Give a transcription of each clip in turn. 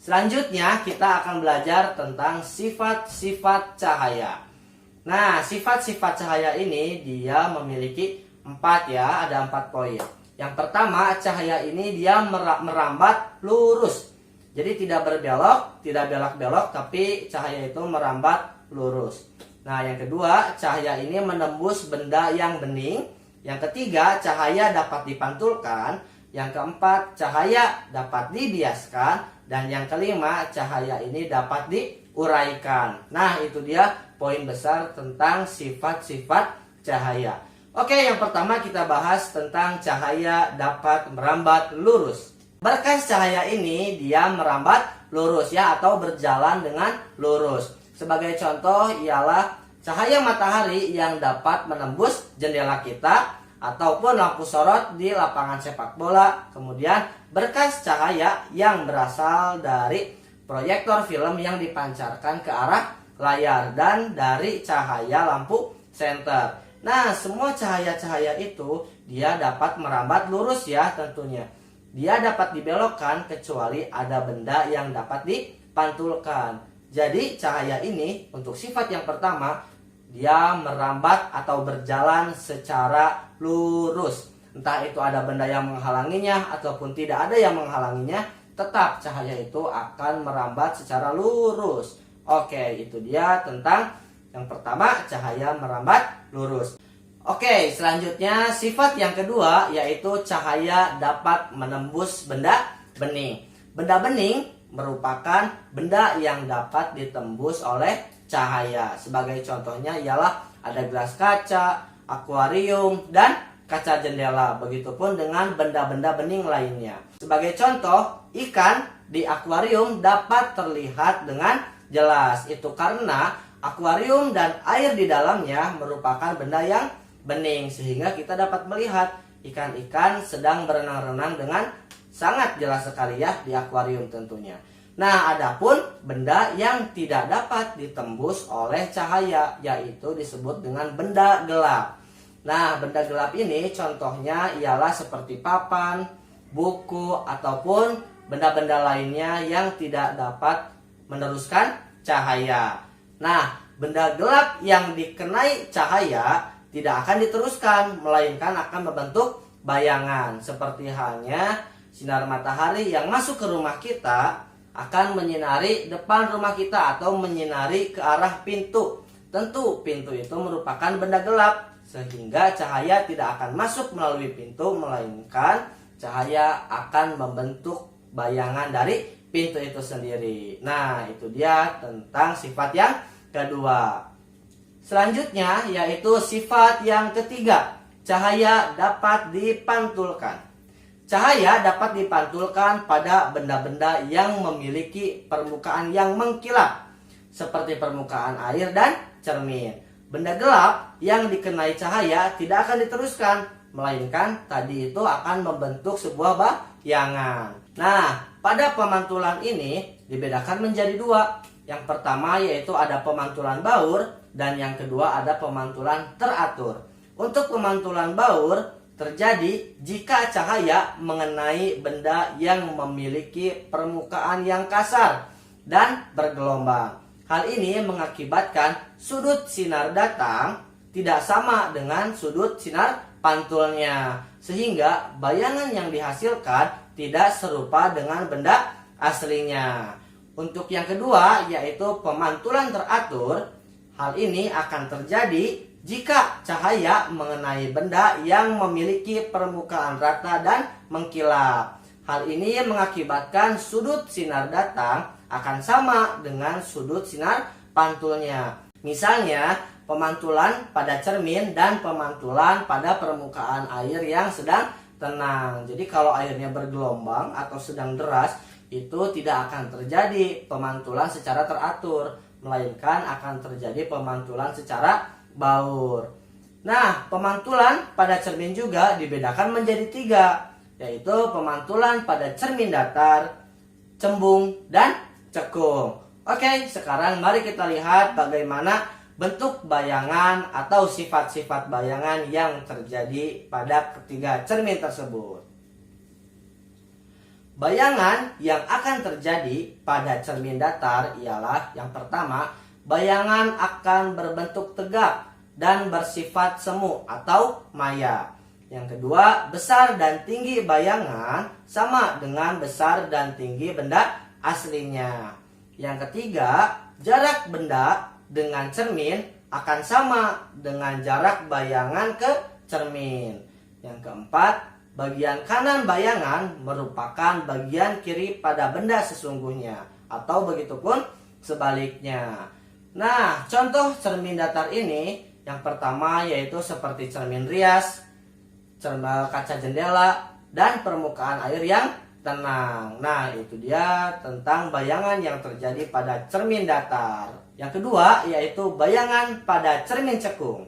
Selanjutnya kita akan belajar tentang sifat-sifat cahaya. Nah, sifat-sifat cahaya ini dia memiliki 4 ya, ada 4 poin. Yang pertama, cahaya ini dia merambat lurus. Jadi tidak berbelok, tidak belok-belok, tapi cahaya itu merambat lurus. Nah, yang kedua, cahaya ini menembus benda yang bening. Yang ketiga, cahaya dapat dipantulkan. Yang keempat, cahaya dapat dibiaskan. Dan yang kelima, cahaya ini dapat diuraikan. Nah, itu dia poin besar tentang sifat-sifat cahaya. Oke, yang pertama kita bahas tentang cahaya dapat merambat lurus. Berkas cahaya ini dia merambat lurus ya, atau berjalan dengan lurus. Sebagai contoh ialah cahaya matahari yang dapat menembus jendela kita ataupun lampu sorot di lapangan sepak bola. Kemudian berkas cahaya yang berasal dari proyektor film yang dipancarkan ke arah layar dan dari cahaya lampu senter. Nah, semua cahaya-cahaya itu dia dapat merambat lurus ya tentunya. Dia dapat dibelokkan kecuali ada benda yang dapat dipantulkan. Jadi cahaya ini untuk sifat yang pertama, dia merambat atau berjalan secara lurus. Entah itu ada benda yang menghalanginya ataupun tidak ada yang menghalanginya, tetap cahaya itu akan merambat secara lurus. Oke, itu dia tentang yang pertama, cahaya merambat lurus. Oke, selanjutnya sifat yang kedua yaitu cahaya dapat menembus benda bening. Benda bening merupakan benda yang dapat ditembus oleh cahaya. Sebagai contohnya ialah ada gelas kaca, akuarium, dan kaca jendela. Begitupun dengan benda-benda bening lainnya. Sebagai contoh, ikan di akuarium dapat terlihat dengan jelas. Itu karena akuarium dan air di dalamnya merupakan benda yang bening, sehingga kita dapat melihat ikan-ikan sedang berenang-renang dengan sangat jelas sekali ya di akuarium tentunya. Nah, adapun benda yang tidak dapat ditembus oleh cahaya yaitu disebut dengan benda gelap. Nah, benda gelap ini contohnya ialah seperti papan, buku, ataupun benda-benda lainnya yang tidak dapat meneruskan cahaya. Nah, benda gelap yang dikenai cahaya tidak akan diteruskan, melainkan akan membentuk bayangan. Seperti halnya sinar matahari yang masuk ke rumah kita akan menyinari depan rumah kita atau menyinari ke arah pintu. Tentu pintu itu merupakan benda gelap, sehingga cahaya tidak akan masuk melalui pintu, melainkan cahaya akan membentuk bayangan dari pintu itu sendiri. Nah, itu dia tentang sifat yang kedua. Selanjutnya yaitu sifat yang ketiga, cahaya dapat dipantulkan. Cahaya dapat dipantulkan pada benda-benda yang memiliki permukaan yang mengkilap, seperti permukaan air dan cermin. Benda gelap yang dikenai cahaya tidak akan diteruskan, melainkan tadi itu akan membentuk sebuah bayangan. Nah, pada pemantulan ini dibedakan menjadi 2. Yang pertama yaitu ada pemantulan baur, dan yang kedua ada pemantulan teratur. Untuk pemantulan baur terjadi jika cahaya mengenai benda yang memiliki permukaan yang kasar dan bergelombang. Hal ini mengakibatkan sudut sinar datang tidak sama dengan sudut sinar pantulnya, sehingga bayangan yang dihasilkan tidak serupa dengan benda aslinya. Untuk yang kedua yaitu pemantulan teratur, hal ini akan terjadi jika cahaya mengenai benda yang memiliki permukaan rata dan mengkilap. Hal ini mengakibatkan sudut sinar datang akan sama dengan sudut sinar pantulnya. Misalnya, pemantulan pada cermin dan pemantulan pada permukaan air yang sedang tenang. Jadi kalau airnya bergelombang atau sedang deras, itu tidak akan terjadi pemantulan secara teratur, melainkan akan terjadi pemantulan secara baur. Nah, pemantulan pada cermin juga dibedakan menjadi 3, yaitu pemantulan pada cermin datar, cembung, dan cekung. Oke, sekarang mari kita lihat bagaimana bentuk bayangan atau sifat-sifat bayangan yang terjadi pada ketiga cermin tersebut. bayangan yang akan terjadi pada cermin datar ialah yang pertama, bayangan akan berbentuk tegak dan bersifat semu atau maya. Yang kedua, besar dan tinggi bayangan sama dengan besar dan tinggi benda aslinya. Yang ketiga, jarak benda dengan cermin akan sama dengan jarak bayangan ke cermin. Yang keempat, bagian kanan bayangan merupakan bagian kiri pada benda sesungguhnya, atau begitupun sebaliknya. Nah, contoh cermin datar ini yang pertama yaitu seperti cermin rias, cermin kaca jendela, dan permukaan air yang tenang. Nah, itu dia tentang bayangan yang terjadi pada cermin datar. Yang kedua yaitu bayangan pada cermin cekung.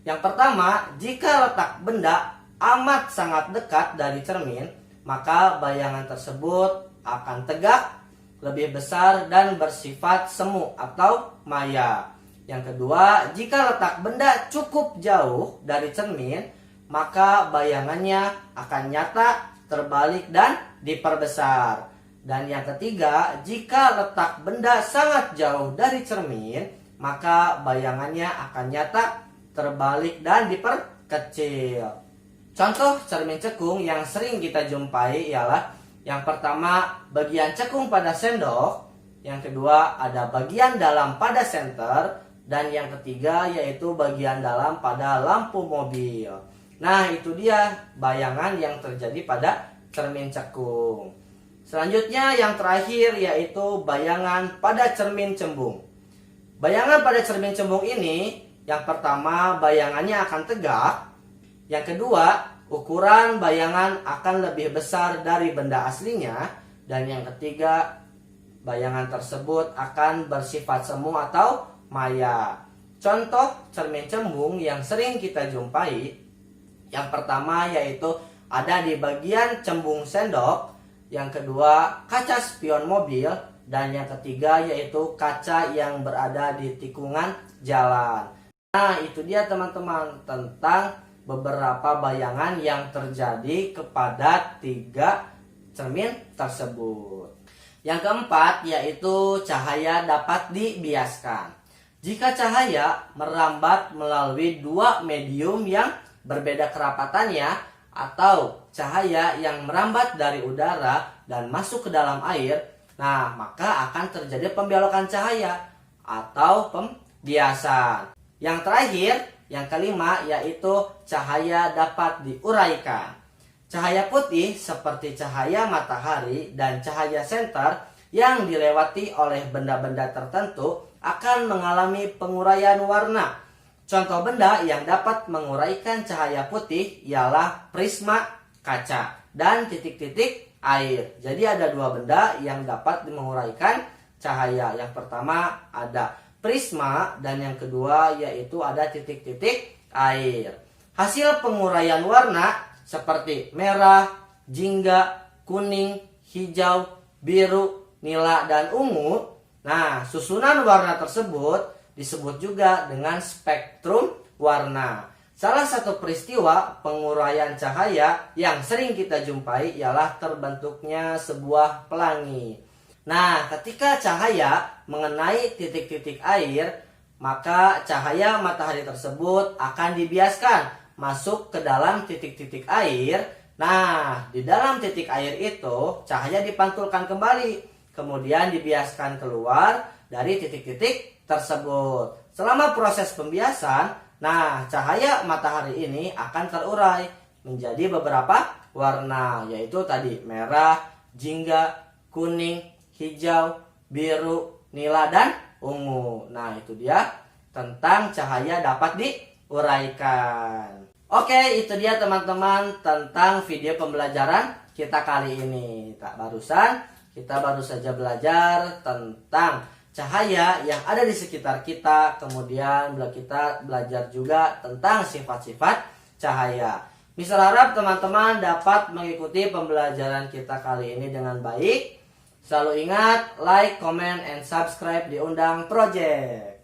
Yang pertama, jika letak benda amat sangat dekat dari cermin, maka bayangan tersebut akan tegak, lebih besar, dan bersifat semu atau maya. Yang kedua, jika letak benda cukup jauh dari cermin, maka bayangannya akan nyata, terbalik, dan diperbesar. Dan yang ketiga, jika letak benda sangat jauh dari cermin, maka bayangannya akan nyata, terbalik, dan diperkecil. Contoh cermin cekung yang sering kita jumpai ialah yang pertama, bagian cekung pada sendok. Yang kedua, ada bagian dalam pada senter. Dan yang ketiga yaitu bagian dalam pada lampu mobil. Nah, itu dia bayangan yang terjadi pada cermin cekung. Selanjutnya yang terakhir yaitu bayangan pada cermin cembung. Bayangan pada cermin cembung ini, yang pertama bayangannya akan tegak. Yang kedua, ukuran bayangan akan lebih besar dari benda aslinya. Dan yang ketiga, bayangan tersebut akan bersifat semu atau maya. Contoh cermin cembung yang sering kita jumpai, yang pertama yaitu ada di bagian cembung sendok. Yang kedua, kaca spion mobil. Dan yang ketiga yaitu kaca yang berada di tikungan jalan. Nah, itu dia teman-teman tentang beberapa bayangan yang terjadi kepada 3 cermin tersebut. Yang keempat yaitu cahaya dapat dibiaskan. Jika cahaya merambat melalui 2 medium yang berbeda kerapatannya, atau cahaya yang merambat dari udara dan masuk ke dalam air, nah maka akan terjadi pembelokan cahaya atau pembiasan. Yang terakhir, yang kelima yaitu cahaya dapat diuraikan. Cahaya putih seperti cahaya matahari dan cahaya senter yang dilewati oleh benda-benda tertentu akan mengalami penguraian warna. Contoh benda yang dapat menguraikan cahaya putih ialah prisma kaca dan titik-titik air. Jadi ada 2 benda yang dapat menguraikan cahaya. Yang pertama ada prisma dan yang kedua yaitu ada titik-titik air. Hasil penguraian warna seperti merah, jingga, kuning, hijau, biru, nila, dan ungu. Nah, susunan warna tersebut disebut juga dengan spektrum warna. Salah satu peristiwa penguraian cahaya yang sering kita jumpai ialah terbentuknya sebuah pelangi. Nah, ketika cahaya mengenai titik-titik air, maka cahaya matahari tersebut akan dibiaskan masuk ke dalam titik-titik air. Nah, di dalam titik air itu cahaya dipantulkan kembali, kemudian dibiaskan keluar dari titik-titik tersebut. Selama proses pembiasan, nah cahaya matahari ini akan terurai menjadi beberapa warna, yaitu tadi merah, jingga, kuning, hijau, biru, nila, dan ungu. Nah, itu dia tentang cahaya dapat diuraikan. Oke, itu dia teman-teman tentang video pembelajaran kita kali ini. Barusan kita baru saja belajar tentang cahaya yang ada di sekitar kita. Kemudian kita belajar juga tentang sifat-sifat cahaya. Misal harap teman-teman dapat mengikuti pembelajaran kita kali ini dengan baik. Selalu ingat, like, comment, and subscribe di Undang Project.